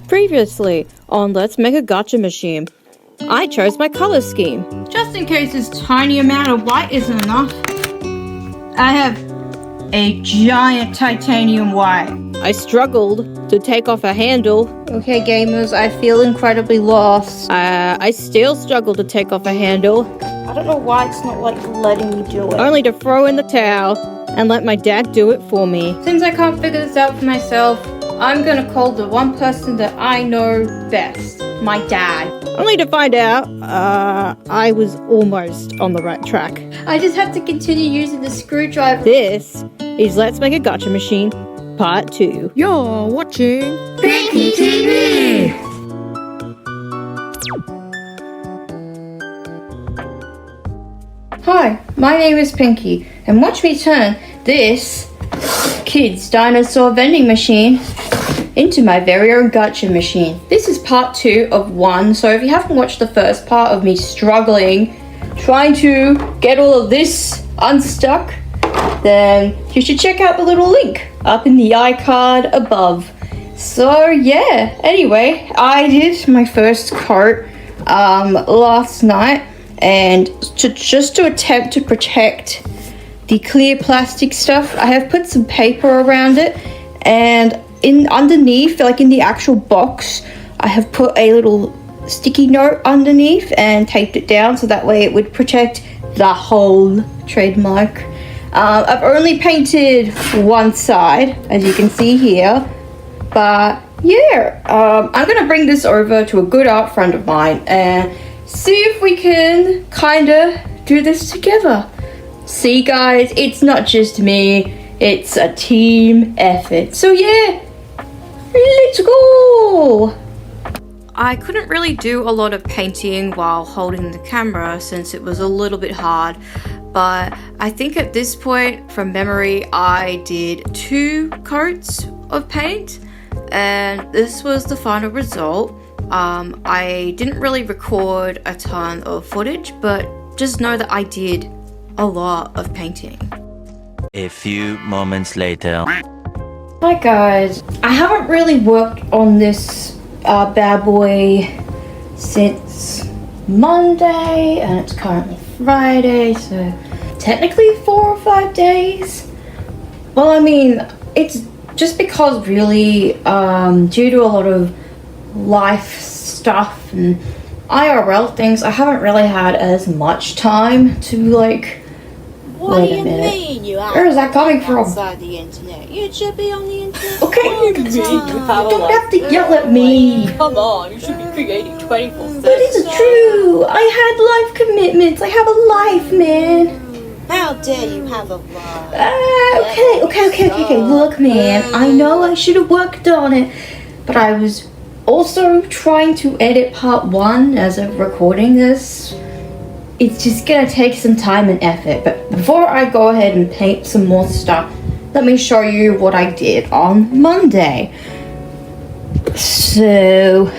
Previously on Let's Make a Gacha Machine, I chose my color scheme. Just in case this tiny amount of white isn't enough, I have a giant titanium white. I struggled to take off a handle. Okay, gamers, I feel incredibly lost. I still struggle to take off a handle. I don't know why it's not letting me do it. Only to throw in the towel and let my dad do it for me. Since I can't figure this out for myself, I'm gonna call the one person that I know best, my dad. Only to find out, I was almost on the right track. I just have to continue using the screwdriver. This is Let's Make a Gacha Machine, Part 2. You're watching Pinky TV! Hi, my name is Pinky, and watch me turn this kid's dinosaur vending machine into my very own gacha machine. This is part 2 of 1, so if you haven't watched the first part of me struggling, trying to get all of this unstuck, then you should check out the little link up in the iCard above. So yeah, anyway, I did my first coat last night, and just to attempt to protect the clear plastic stuff, I have put some paper around it, and underneath, like in the actual box, I have put a little sticky note underneath and taped it down so that way it would protect the whole trademark. I've only painted one side, as you can see here, but yeah, I'm gonna bring this over to a good art friend of mine and see if we can kinda do this together. See guys, it's not just me, it's a team effort. So yeah, let's go! I couldn't really do a lot of painting while holding the camera since it was a little bit hard, but I think at this point, from memory, I did 2 coats of paint, and this was the final result. I didn't really record a ton of footage, but just know that I did a lot of painting. A few moments later. Hi guys, I haven't really worked on this bad boy since Monday, and it's currently Friday, so technically 4 or 5 days. Well, I mean, it's just because really due to a lot of life stuff and IRL things, I haven't really had as much time to like. What do you mean you are? Where is that coming from? Outside the internet. You should be on the internet. Okay, all the you time. don't have to yell at me. Come on, you should be creating 24/7. But it's true. I had life commitments. I have a life, man. How dare you have a life? Okay. Look, man, I know I should have worked on it, but I was also trying to edit part 1 as of recording this. It's just gonna take some time and effort, but before I go ahead and paint some more stuff, let me show you what I did on Monday. So,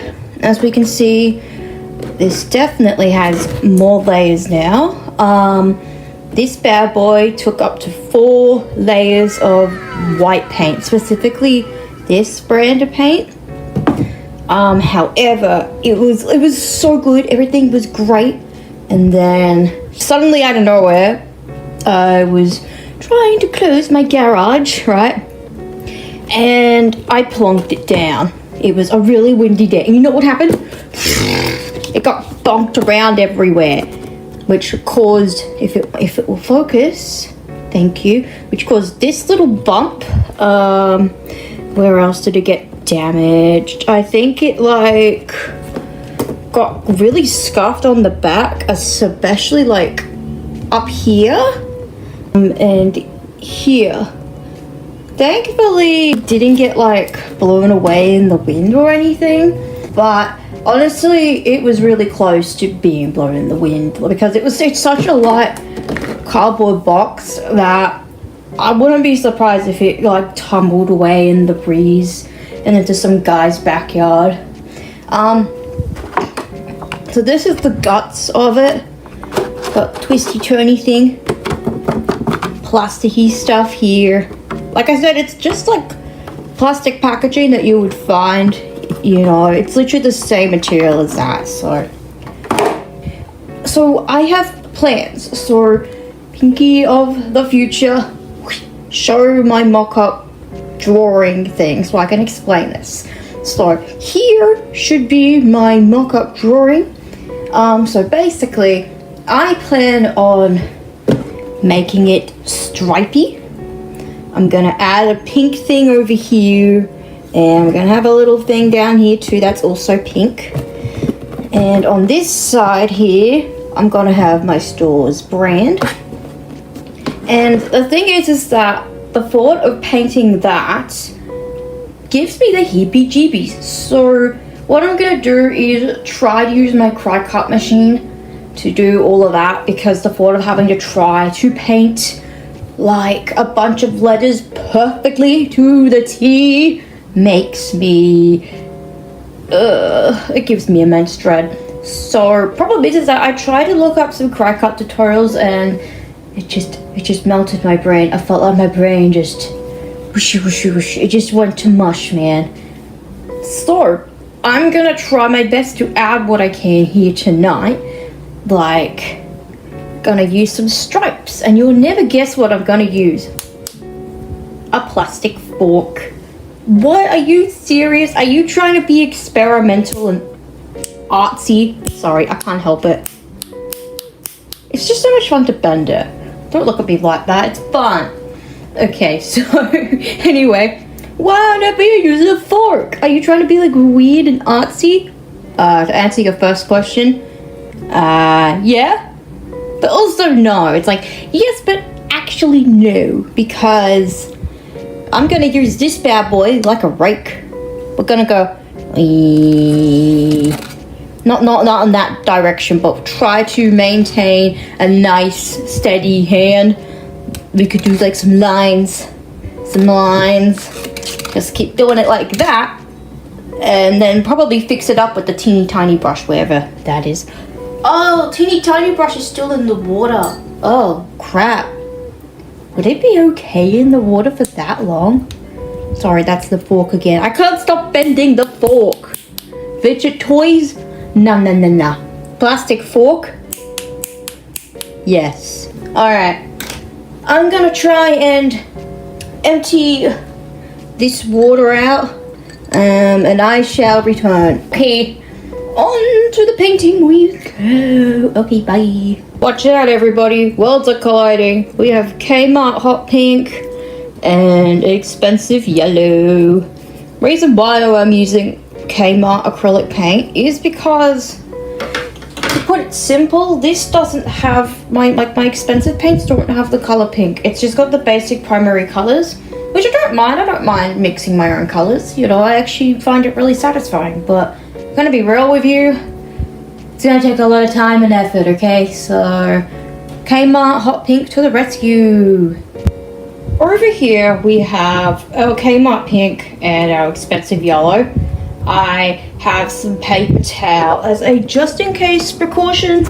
as we can see, this definitely has more layers now. This bad boy took up to 4 layers of white paint, specifically this brand of paint. However, it was so good, everything was great. And then, suddenly out of nowhere, I was trying to close my garage, right? And I plonked it down. It was a really windy day. And you know what happened? It got bonked around everywhere, which caused, if it will focus, thank you, which caused this little bump. Where else did it get damaged? I think it like got really scuffed on the back, especially like up here and here. Thankfully didn't get like blown away in the wind or anything, but honestly it was really close to being blown in the wind because it's such a light cardboard box that I wouldn't be surprised if it like tumbled away in the breeze and into some guy's backyard. So this is the guts of it. Got twisty turny thing. Plasticky stuff here. Like I said, it's just like plastic packaging that you would find You know, it's literally the same material as that. So I have plans. So Pinky of the future, show my mock-up drawing thing so I can explain this. So here should be my mock-up drawing. So basically, I plan on making it stripy. I'm gonna add a pink thing over here, and we're gonna have a little thing down here too that's also pink. And on this side here, I'm gonna have my store's brand. And the thing is that the thought of painting that gives me the heebie-jeebies. So what I'm gonna do is try to use my CapCut machine to do all of that, because the thought of having to try to paint like a bunch of letters perfectly to the T makes me it gives me immense dread. So problem is that I tried to look up some CapCut tutorials and it just melted my brain. I felt like my brain just whoosh, it just went to mush, man. So I'm gonna try my best to add what I can here tonight. Like, gonna use some stripes, and you'll never guess what I'm gonna use. A plastic fork. What? Are you serious? Are you trying to be experimental and artsy? Sorry, I can't help it. It's just so much fun to bend it. Don't look at me like that, it's fun. Okay, so anyway, why not be using a fork? Are you trying to be like weird and artsy? To answer your first question, yeah, but also no. It's like, yes, but actually no, because I'm gonna use this bad boy like a rake. We're gonna go, not in that direction, but try to maintain a nice steady hand. We could do like some lines, just keep doing it like that, and then probably fix it up with the teeny tiny brush, wherever that is. Oh, teeny tiny brush is still in the water. Oh, crap. Would it be okay in the water for that long? Sorry, that's the fork again. I can't stop bending the fork. Fidget toys? No. Plastic fork? Yes. Alright. I'm gonna try and empty this water out, and I shall return. Okay. On to the painting we go. Okay, bye. Watch out, everybody. Worlds are colliding. We have Kmart hot pink and expensive yellow. Reason why I'm using Kmart acrylic paint is because, to put it simple, this doesn't have my expensive paints don't have the color pink. It's just got the basic primary colors, which I don't mind. I don't mind mixing my own colors. You know, I actually find it really satisfying, but I'm gonna be real with you, it's gonna take a lot of time and effort, okay? So, Kmart hot pink to the rescue. Over here we have our Kmart pink and our expensive yellow. I have some paper towel as a just in case precaution.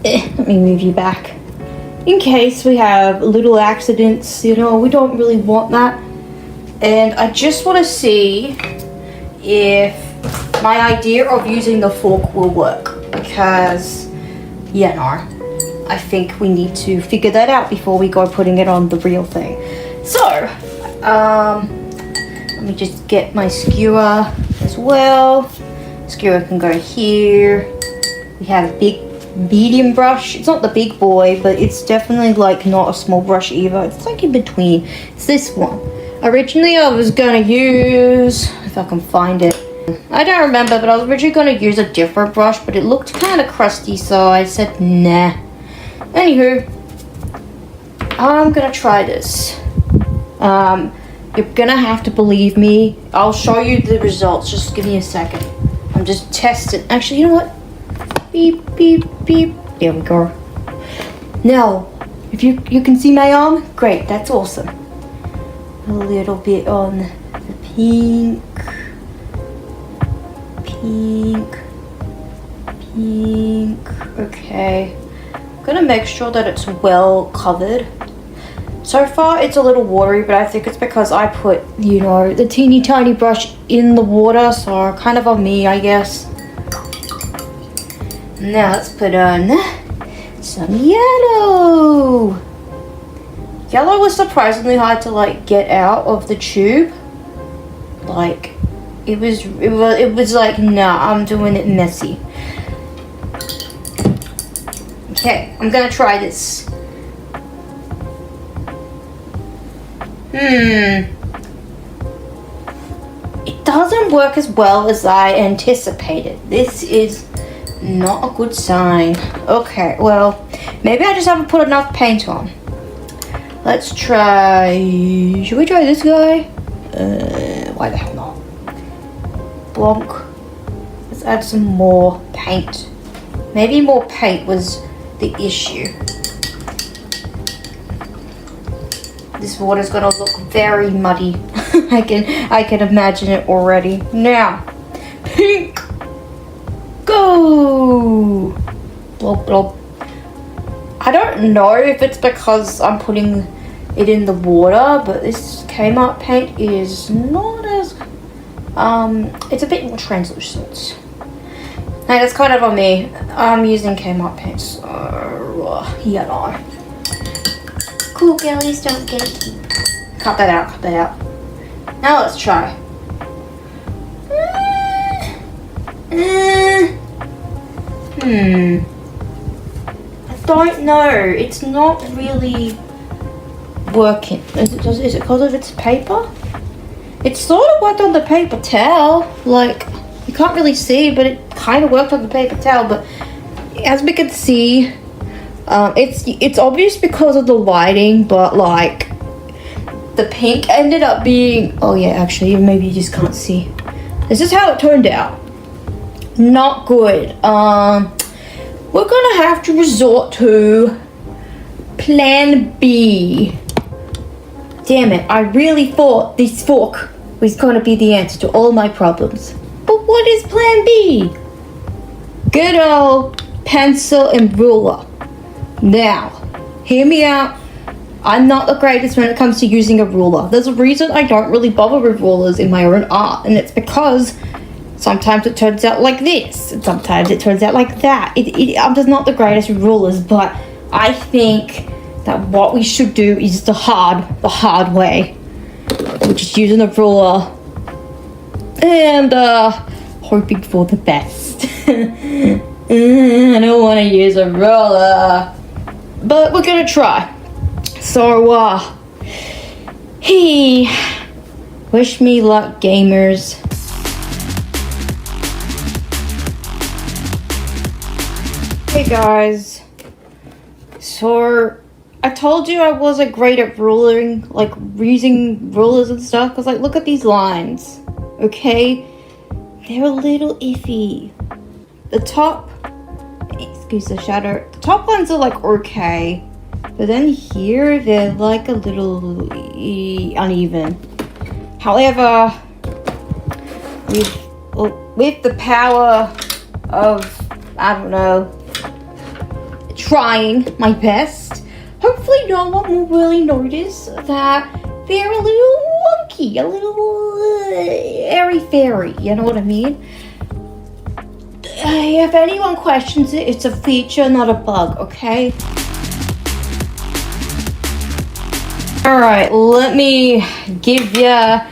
Let me move you back. In case we have little accidents, you know, we don't really want that. And I just want to see if my idea of using the fork will work, because, you know, I think we need to figure that out before we go putting it on the real thing. So, let me just get my skewer as well. Skewer can go here. We have a big medium brush. It's not the big boy, but it's definitely like not a small brush either. It's like in between. It's this one. Originally I was gonna use, if I can find it, I don't remember, but I was originally going to use a different brush, but it looked kind of crusty, so I said nah. Anywho, I'm going to try this. You're going to have to believe me. I'll show you the results. Just give me a second. I'm just testing. Actually, you know what? Beep, beep, beep. There we go. Now, if you can see my arm, great. That's awesome. A little bit on the pink. Pink. Okay. I'm gonna make sure that it's well covered. So far it's a little watery, but I think it's because I put, you know, the teeny tiny brush in the water, so kind of on me, I guess. Now let's put on some yellow. Yellow was surprisingly hard to like get out of the tube. Like it was like, nah, I'm doing it messy. Okay, I'm gonna try this. It doesn't work as well as I anticipated. This is not a good sign. Okay, well, maybe I just haven't put enough paint on. Let's try... Should we try this guy? Why the hell not? Blanc. Let's add some more paint. Maybe more paint was the issue. This water's gonna look very muddy. I can imagine it already. Now, pink, go! Blob, blob. I don't know if it's because I'm putting it in the water, but this Kmart paint is not as, it's a bit more translucent. Now that's kind of on me. I'm using Kmart paint, so, you know. Cool girlies don't get it. Cut that out, cut that out. Now let's try. I don't know. It's not really working. Is it because of its paper? It sort of worked on the paper towel. Like, you can't really see, but it kind of worked on the paper towel. But as we can see, it's obvious because of the lighting, but like the pink ended up being, oh yeah, actually maybe you just can't see. This is how it turned out. Not good. We're gonna have to resort to plan B. Damn it, I really thought this fork was gonna be the answer to all my problems. But what is plan B? Good old pencil and ruler. Now, hear me out. I'm not the greatest when it comes to using a ruler. There's a reason I don't really bother with rulers in my own art, and it's because sometimes it turns out like this, and sometimes it turns out like that. I'm just not the greatest with rulers, but I think that what we should do is the hard way, which is using a ruler and hoping for the best. I don't want to use a ruler, but we're gonna try. So, wish me luck, gamers. Hey guys, so I told you I wasn't great at ruling, like using rulers and stuff, because like look at these lines, okay? They're a little iffy. The top, excuse the shadow, the top ones are like okay, but then here they're like a little uneven. However, with the power of, I don't know, trying my best, hopefully no one will really notice that they're a little wonky, a little airy-fairy, you know what I mean? If anyone questions it, it's a feature, not a bug, okay? Alright, let me give you a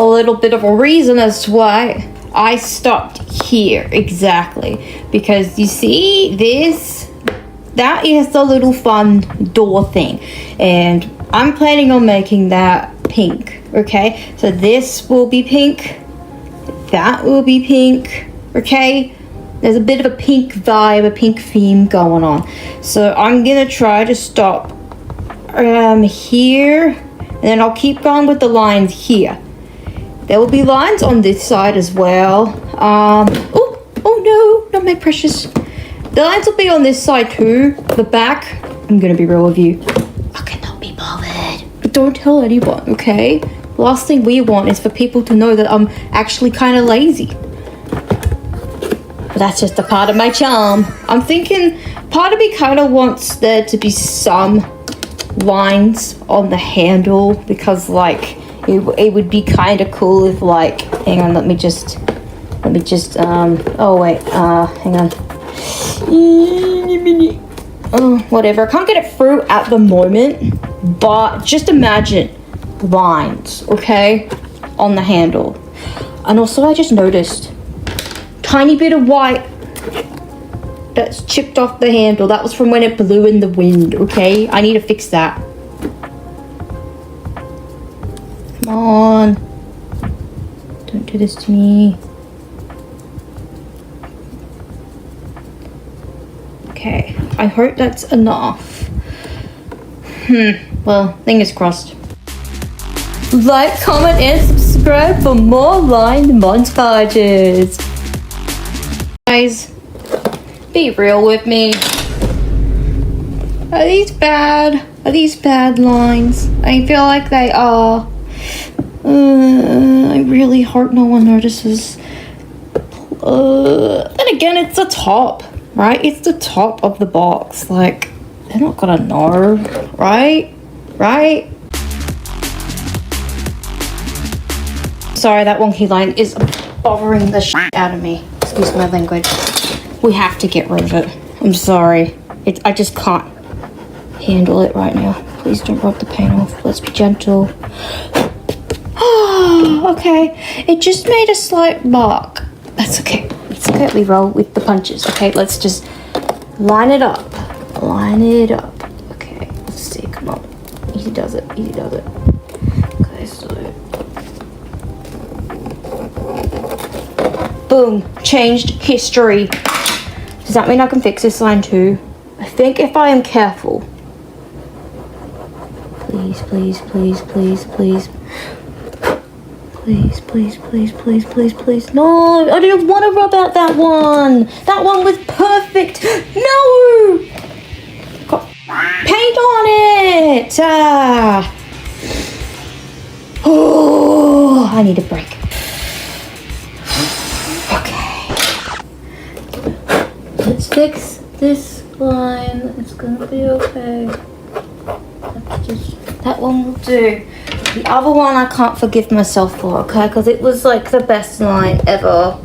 little bit of a reason as to why I stopped here, exactly. Because you see this? That is the little fun door thing, and I'm planning on making that pink, okay? So this will be pink, that will be pink, okay? There's a bit of a pink vibe, a pink theme going on. So I'm gonna try to stop here, and then I'll keep going with the lines here. There will be lines on this side as well. Oh no, not my precious. The lines will be on this side too. The back, I'm gonna be real with you, I cannot be bothered. But don't tell anyone, okay? The last thing we want is for people to know that I'm actually kind of lazy. But that's just a part of my charm. I'm thinking, part of me kind of wants there to be some lines on the handle because like it would be kind of cool if like, hang on, let me just oh wait, hang on. Oh, whatever, I can't get it through at the moment, but just imagine lines, okay, on the handle. And also I just noticed tiny bit of white that's chipped off the handle. That was from when it blew in the wind, okay? I need to fix that. Come on. Don't do this to me. Okay, I hope that's enough. Well, fingers crossed. Like, comment, and subscribe for more line montages. Guys, be real with me. Are these bad? Are these bad lines? I feel like they are. I really hope no one notices. Then again, it's the top, right? It's the top of the box. Like, they're not gonna know, right? Right? Sorry, that wonky line is bothering the shit out of me. Excuse my language. We have to get rid of it. I'm sorry. I just can't handle it right now. Please don't rub the paint off. Let's be gentle. Okay. It just made a slight mark. That's okay. It's okay. We roll with the punches. Okay, let's just line it up. Line it up. Okay, let's see. Come on. Easy does it. Easy does it. Okay, so... boom. Changed history. Does that mean I can fix this line too? I think if I am careful. Please, please, please, please, please. Please, please, please, please, please, please. No, I didn't want to rub out that one. That one was perfect. No! Got paint on it. Oh, I need a break. Let's fix this line. It's gonna be okay. That one will do. The other one I can't forgive myself for, okay? Because it was like the best line ever.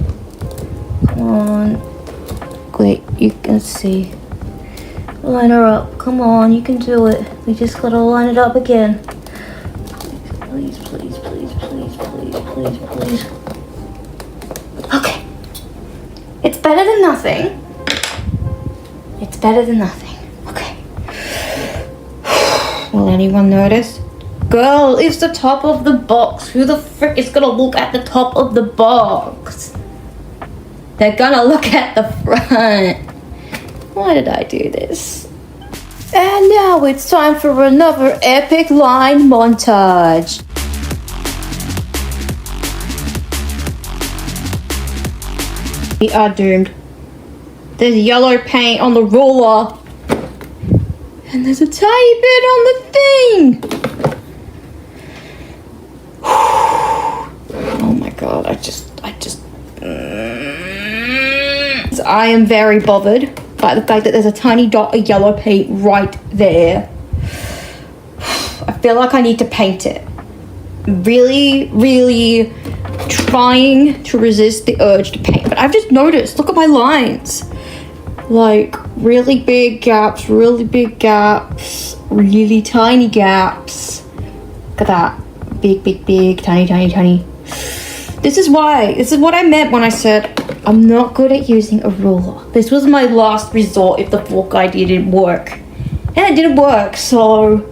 Come on. Wait, you can see. Line her up. Come on, you can do it. We just gotta line it up again. Please, please, please, please, please, please, please. Okay. It's better than nothing. It's better than nothing. Okay. Will anyone notice? Girl, it's the top of the box. Who the frick is gonna look at the top of the box? They're gonna look at the front. Why did I do this? And now it's time for another epic line montage. We are doomed. There's yellow paint on the ruler. And there's a tiny bit on the thing. Oh my god, I am very bothered by the fact that there's a tiny dot of yellow paint right there. I feel like I need to paint it. Really, really trying to resist the urge to paint. But I've just noticed, look at my lines. Like, really big gaps, really big gaps, really tiny gaps. Look at that. Big, big, big, tiny, tiny, tiny. This is what I meant when I said I'm not good at using a ruler. This was my last resort if the fork idea didn't work. And it didn't work, so...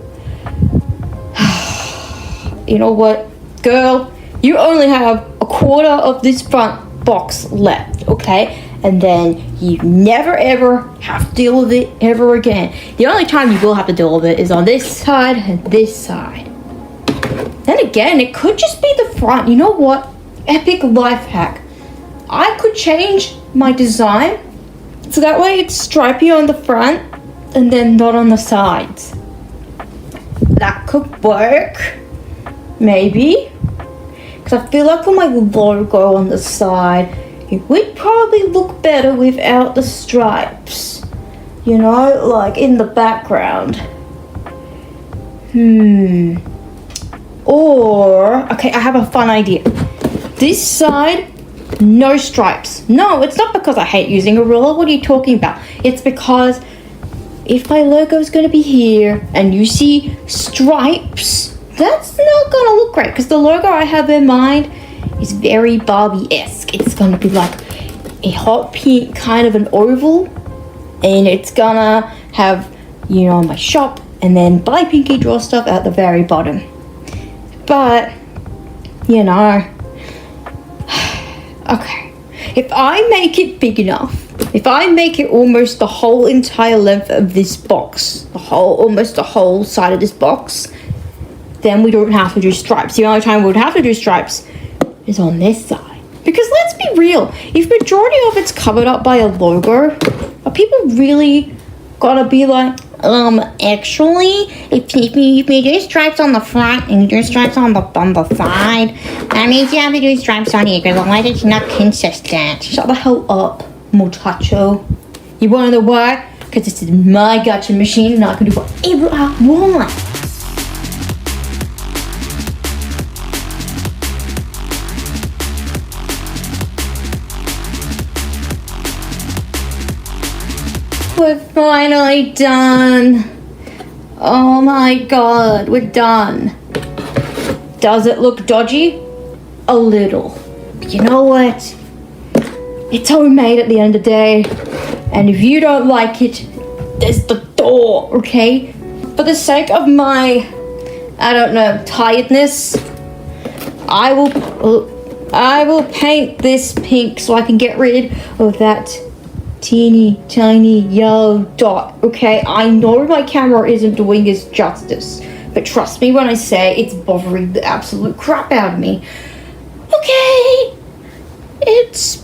You know what, girl? You only have a quarter of this front box left, okay? And then you never ever have to deal with it ever again. The only time you will have to deal with it is on this side and this side. Then again, it could just be the front. You know what? Epic life hack. I could change my design so that way it's stripy on the front and then not on the sides. That could work. Maybe. Because I feel like for my logo on the side, it would probably look better without the stripes. You know, like in the background. Or, okay, I have a fun idea. This side, no stripes. No, it's not because I hate using a ruler. What are you talking about? It's because if my logo is going to be here and you see stripes, that's not going to look great, because the logo I have in mind is very Barbie-esque. It's going to be like a hot pink kind of an oval, and it's going to have, you know, my shop and then buy Pinkiedrawsstuff at the very bottom. But, you know, okay, if I make it big enough, if I make it almost the whole entire length of this box, almost the whole side of this box, then we don't have to do stripes. The only time we would have to do stripes is on this side. Because let's be real, if majority of it's covered up by a logo, are people really gonna be like, actually, if you do stripes on the front and you do stripes on the side, that means you have to do stripes on here, because otherwise it's not consistent. Shut the hell up, muchacho. You wanna know why? Because this is my gacha machine and I can do whatever I want. We're finally done. Oh my god, we're done. Does it look dodgy? A little. But you know what? It's homemade at the end of the day. And if you don't like it, there's the door, okay? For the sake of my, I don't know, tiredness, I will paint this pink so I can get rid of that teeny tiny yellow dot. Okay, I know my camera isn't doing its justice, but trust me when I say it's bothering the absolute crap out of me. Okay, it's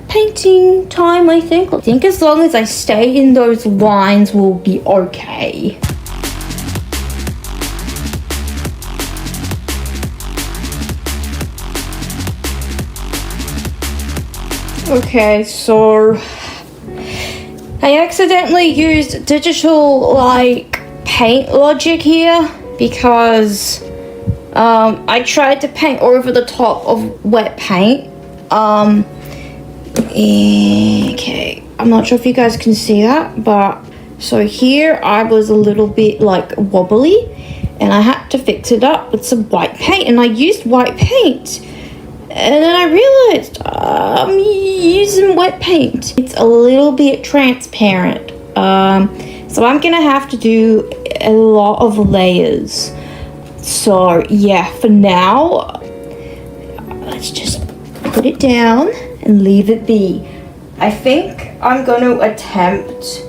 painting time, I think. I think as long as I stay in those lines, we'll be okay. Okay, so I accidentally used digital like paint logic here because I tried to paint over the top of wet paint. Okay, I'm not sure if you guys can see that, but so here I was a little bit like wobbly and I had to fix it up with some white paint, and I used white paint. And then I realized I'm using wet paint. It's a little bit transparent. So I'm gonna have to do a lot of layers. So yeah, for now, let's just put it down and leave it be. I think I'm gonna attempt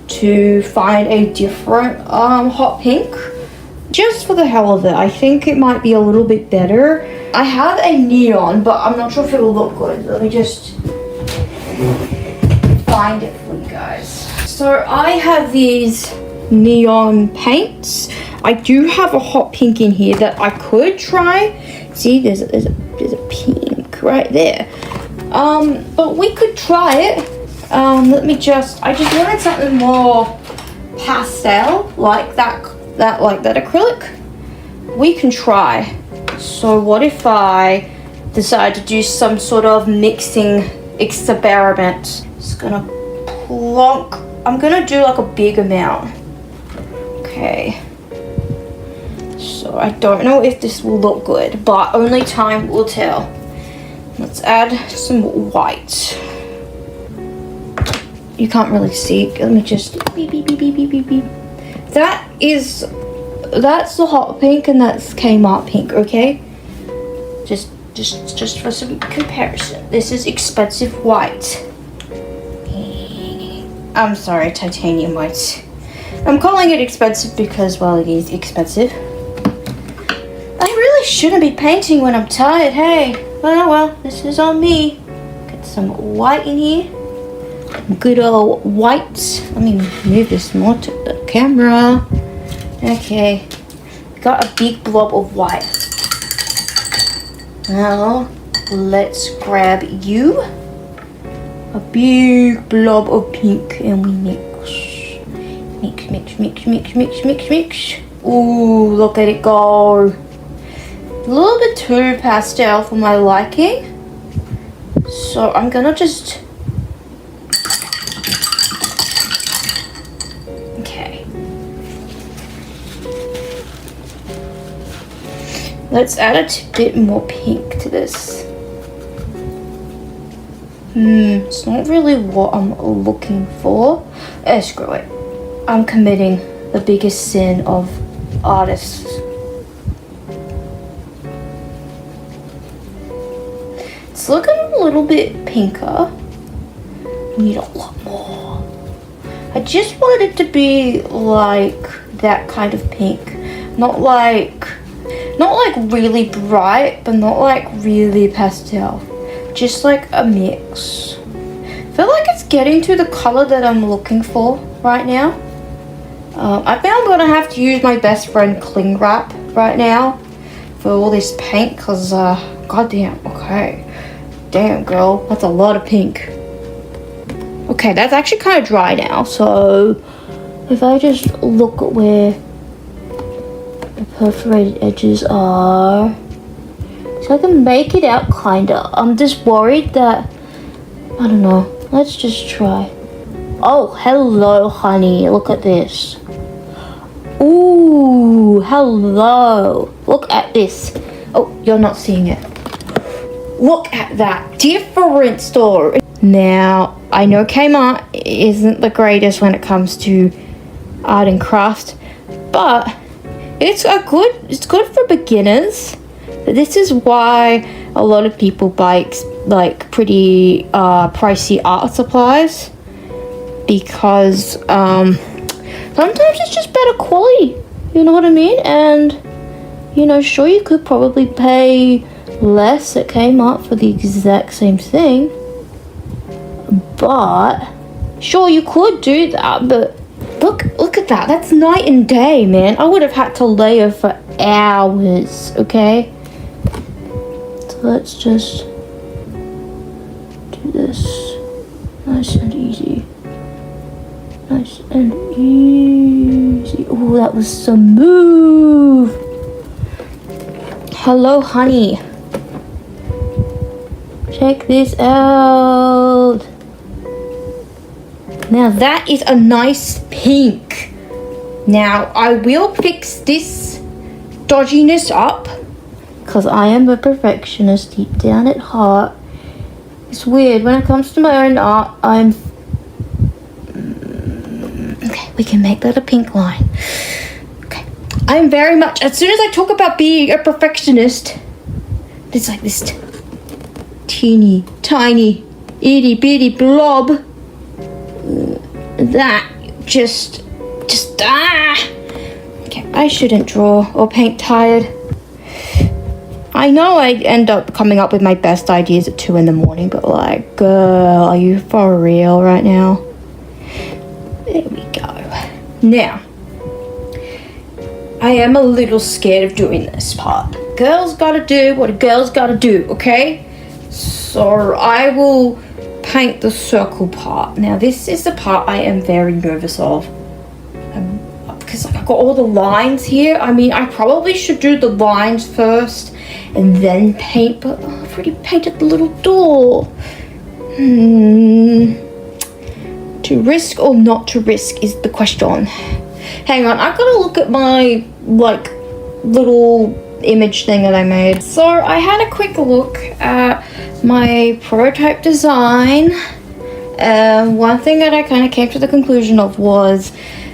to find a different hot pink. Just for the hell of it, I think it might be a little bit better. I have a neon, but I'm not sure if it will look good. Let me just find it for you guys. So I have these neon paints. I do have a hot pink in here that I could try. See, there's a pink right there. But we could try it. I just wanted something more pastel, like that acrylic. We can try. So what if I decide to do some sort of mixing experiment? Just gonna plonk. I'm gonna do like a big amount. Okay. So I don't know if this will look good, but only time will tell. Let's add some white. You can't really see. Let me just beep beep beep beep beep beep beep. That's the hot pink and that's Kmart pink, okay? Just for some comparison. This is expensive white. I'm sorry, titanium white. I'm calling it expensive because, well, it is expensive. I really shouldn't be painting when I'm tired, hey? Well, this is on me. Get some white in here. Good old white. Let me move this more to the camera. Okay, got a big blob of white. Now, let's grab you. A big blob of pink and we mix. Mix. Ooh, look at it go. A little bit too pastel for my liking. So I'm gonna just... Okay. Let's add a bit more pink to this. It's not really what I'm looking for. Screw it. I'm committing the biggest sin of artists. It's looking a little bit pinker. Need a lot more. I just wanted it to be like that kind of pink. Not like really bright, but not like really pastel. Just like a mix. I feel like it's getting to the color that I'm looking for right now. I think I'm gonna have to use my best friend cling wrap right now for all this paint, cause goddamn, okay. Damn girl, that's a lot of pink. Okay, that's actually kind of dry now, so if I just look at where the perforated edges are, so I can make it out kinda. I'm just worried that, I don't know, let's just try. Oh, hello honey, look at this. Ooh, hello, look at this. Oh, you're not seeing it. Look at that, different story. Now, I know Kmart isn't the greatest when it comes to art and craft, but it's good for beginners. This is why a lot of people buy like pretty pricey art supplies, because sometimes it's just better quality, you know what I mean? And you know, sure, you could probably pay less at Kmart for the exact same thing, but sure, you could do that, but look at that, that's night and day, man. I would have had to layer for hours, okay? So let's just do this nice and easy. Nice and easy. Oh, that was smooth. Hello, honey. Check this out. Now that is a nice pink. Now I will fix this dodginess up, because I am a perfectionist deep down at heart. It's weird, when it comes to my own art, I'm... Okay, we can make that a pink line. Okay, I'm very much, as soon as I talk about being a perfectionist, there's like this teeny, tiny, itty bitty blob that just okay, I shouldn't draw or paint tired. I know I end up coming up with my best ideas at 2 in the morning, but like, girl, are you for real right now? There we go. Now, I am a little scared of doing this part. Girls gotta do what a girl's gotta do, okay? So I will paint the circle part. Now this is the part I am very nervous of, because I've got all the lines here. I mean, I probably should do the lines first and then paint, but I've already painted the little door. To risk or not to risk is the question. Hang on, I've got to look at my like little image thing that I made. So I had a quick look at my prototype design. One thing that I kind of came to the conclusion of was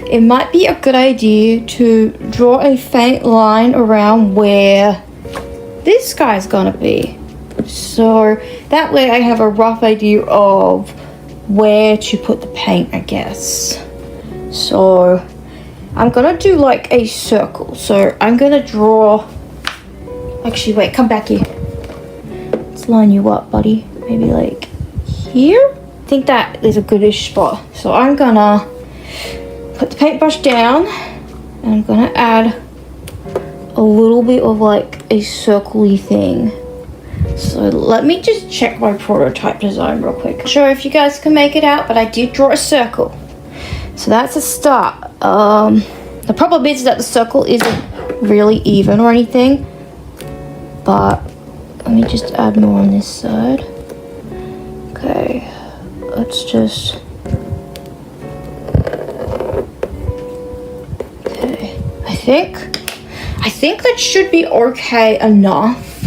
it might be a good idea to draw a faint line around where this guy's gonna be, so that way I have a rough idea of where to put the paint, I guess. So I'm gonna do like a circle. So I'm gonna draw, actually wait, come back here. Let's line you up, buddy. Maybe like here? I think that is a goodish spot. So I'm gonna put the paintbrush down and I'm gonna add a little bit of like a circle-y thing. So let me just check my prototype design real quick. Not sure if you guys can make it out, but I did draw a circle. So that's a start. That The problem is that the circle isn't really even or anything. But let me just add more on this side. Okay, let's just... Okay, I think that should be okay enough.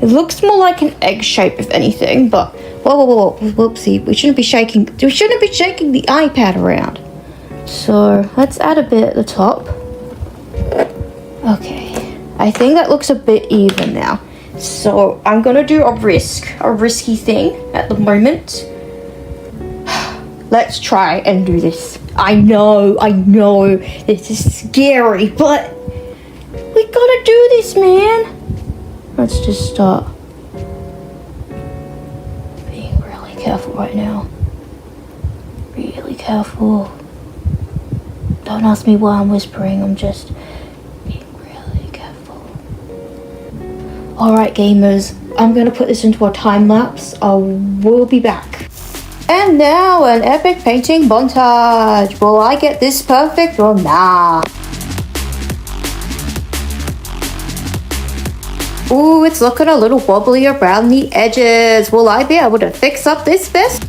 It looks more like an egg shape if anything, but whoa, whoopsie, we shouldn't be shaking the iPad around. So let's add a bit at the top. Okay, I think that looks a bit even now. So I'm gonna do a risky thing at the moment. Let's try and do this. I know, this is scary, but we gotta do this, man. Let's just start being really careful right now. Really careful. Don't ask me why I'm whispering, I'm just being really careful. Alright gamers, I'm gonna put this into a time lapse. I will be back. And now an epic painting montage. Will I get this perfect or nah? Ooh, it's looking a little wobbly around the edges. Will I be able to fix up this mess?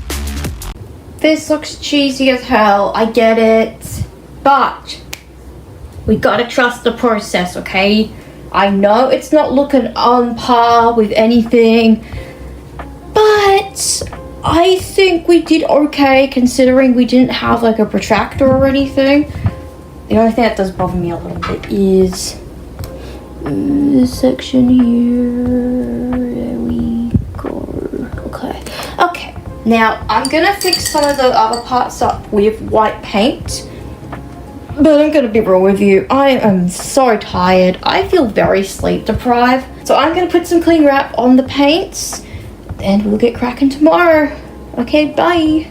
This looks cheesy as hell, I get it. But we gotta trust the process, okay? I know it's not looking on par with anything, but I think we did okay considering we didn't have like a protractor or anything. The only thing that does bother me a little bit is this section here. There we go. Okay. Now I'm gonna fix some of the other parts up with white paint. But I'm gonna be real with you. I am so tired. I feel very sleep deprived. So I'm gonna put some cling wrap on the paints and we'll get cracking tomorrow. Okay, bye.